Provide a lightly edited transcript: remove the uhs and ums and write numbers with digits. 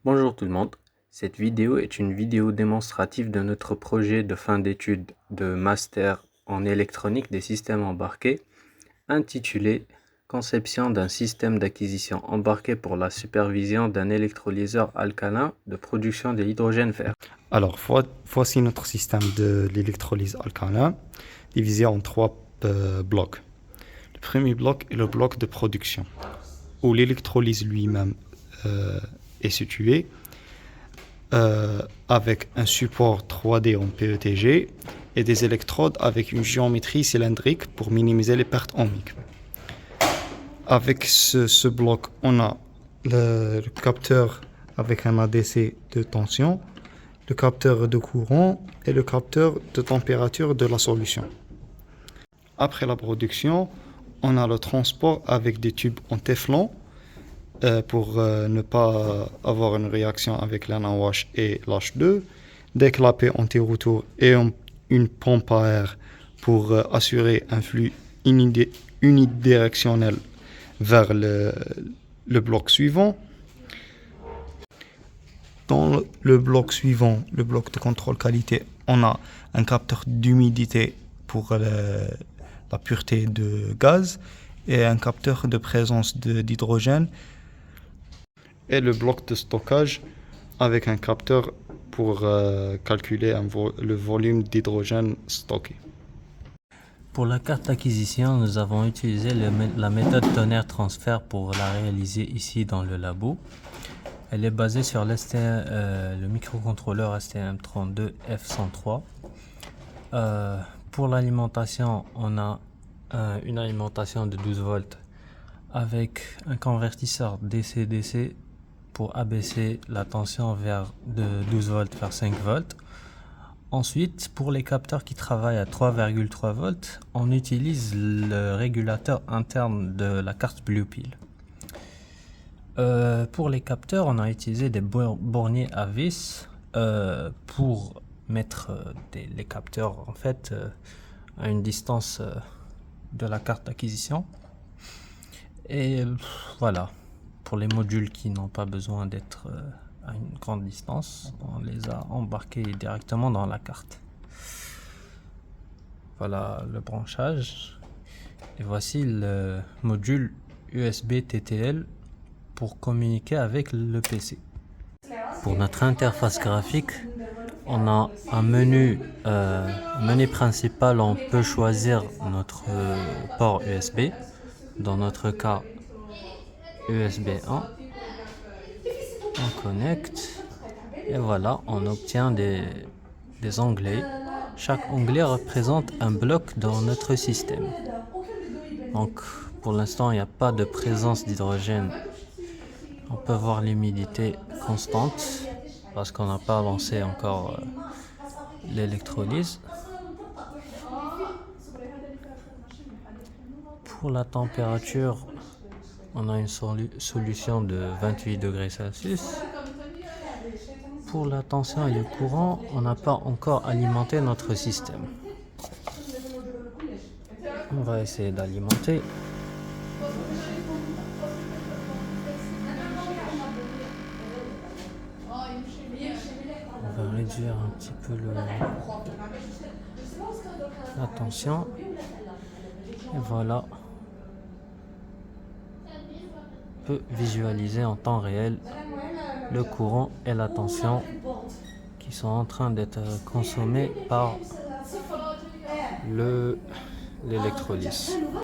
Bonjour tout le monde, cette vidéo est une vidéo démonstrative de notre projet de fin d'études de master en électronique des systèmes embarqués intitulé Conception d'un système d'acquisition embarqué pour la supervision d'un électrolyseur alcalin de production de l'hydrogène vert. Alors, voici notre système de l'électrolyse alcalin divisé en trois blocs. Le premier bloc est le bloc de production, où l'électrolyse lui-même est situé avec un support 3D en PETG et des électrodes avec une géométrie cylindrique pour minimiser les pertes ohmiques. Avec ce bloc, on a le capteur avec un ADC de tension, le capteur de courant et le capteur de température de la solution. Après la production, on a le transport avec des tubes en téflon pour ne pas avoir une réaction avec la NaOH et l'H2, des clapets anti-retour et une pompe à air pour assurer un flux unidirectionnel vers le bloc suivant. Dans le bloc suivant, le bloc de contrôle qualité, on a un capteur d'humidité pour la pureté de gaz et un capteur de présence d'hydrogène. Et le bloc de stockage avec un capteur pour calculer le volume d'hydrogène stocké. Pour la carte d'acquisition, nous avons utilisé la méthode tonnerre-transfert pour la réaliser ici dans le labo. Elle est basée sur le microcontrôleur STM32F103. Pour l'alimentation, on a une alimentation de 12 volts avec un convertisseur DC-DC pour abaisser la tension de 12 volts vers 5 volts. Ensuite, pour les capteurs qui travaillent à 3,3 volts, on utilise le régulateur interne de la carte Bluepill. Pour les capteurs, on a utilisé des borniers à vis pour mettre les capteurs en fait à une distance de la carte d'acquisition. Et voilà, pour les modules qui n'ont pas besoin d'être à une grande distance, on les a embarqués directement dans la carte. Voilà le branchage. Et voici le module USB TTL pour communiquer avec le PC. Pour notre interface graphique, on a un menu principal. On peut choisir notre port USB. Dans notre cas, USB 1. On connecte et voilà, on obtient des onglets. Chaque onglet représente un bloc dans notre système. Donc pour l'instant, il n'y a pas de présence d'hydrogène. On peut voir l'humidité constante parce qu'on n'a pas lancé encore l'électrolyse. Pour la température, on a une solution de 28 degrés Celsius. Pour la tension et le courant, on n'a pas encore alimenté notre système. On va essayer d'alimenter. On va réduire un petit peu la tension. Et voilà. On peut visualiser en temps réel le courant et la tension qui sont en train d'être consommés par l'électrolyse.